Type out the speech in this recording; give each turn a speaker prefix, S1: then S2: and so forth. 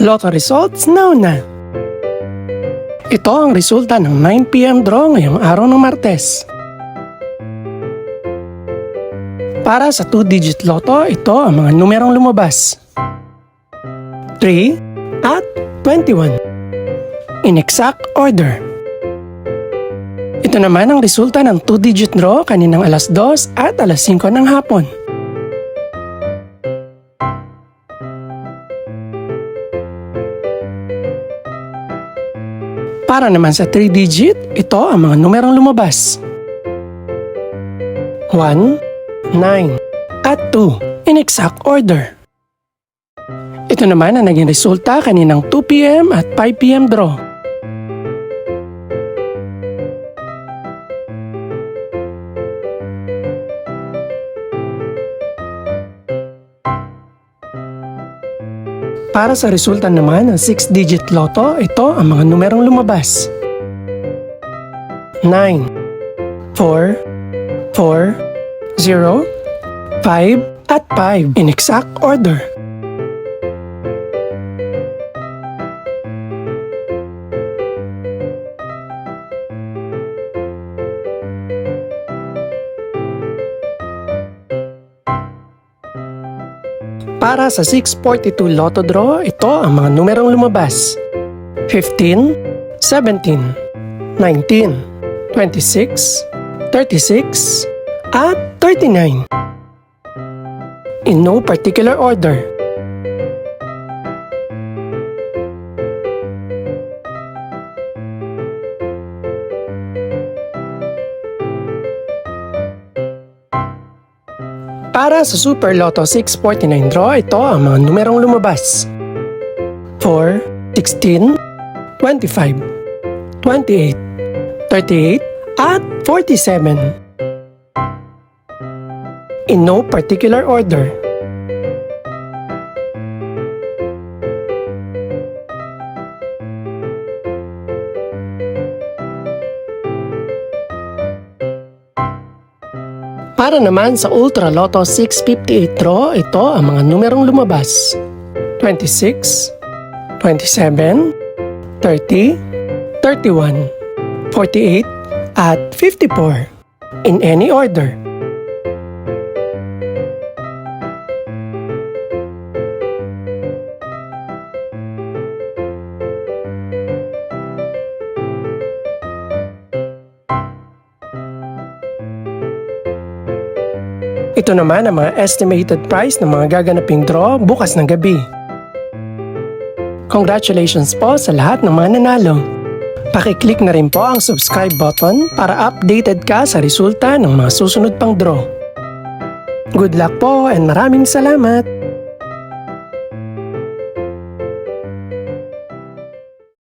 S1: Lotto results now na! Ito ang resulta ng 9 PM draw ngayong araw ng Martes. Para sa 2-digit lotto, ito ang mga numerong lumabas. 3 at 21. In exact order. Ito naman ang resulta ng 2-digit draw kaninang alas 2 at alas 5 ng hapon. Para naman sa 3-digit, ito ang mga numerong lumabas. 1, 9, at 2 in exact order. Ito naman ang naging resulta kaninang 2 PM at 5 PM draw. Para sa resulta naman ng 6-digit lotto, ito ang mga numerong lumabas. 9, 4, 4, 0, 5, at 5 in exact order. Para sa 642 Lotto Draw, ito ang mga numerong lumabas. 15, 17, 19, 26, 36, at 39. In no particular order. Para sa Super Lotto 649 draw, ito ang mga numerong lumabas. 4, 16, 25, 28, 38, at 47. In no particular order. Para naman sa Ultra Lotto 658 draw, ito ang mga numerong lumabas. 26, 27, 30, 31, 48, at 54. In any order. Ito naman ang mga estimated price ng mga gaganaping draw bukas ng gabi. Congratulations po sa lahat ng mga nanalo. Pakiclick na rin po ang subscribe button para updated ka sa resulta ng mga susunod pang draw. Good luck po and maraming salamat!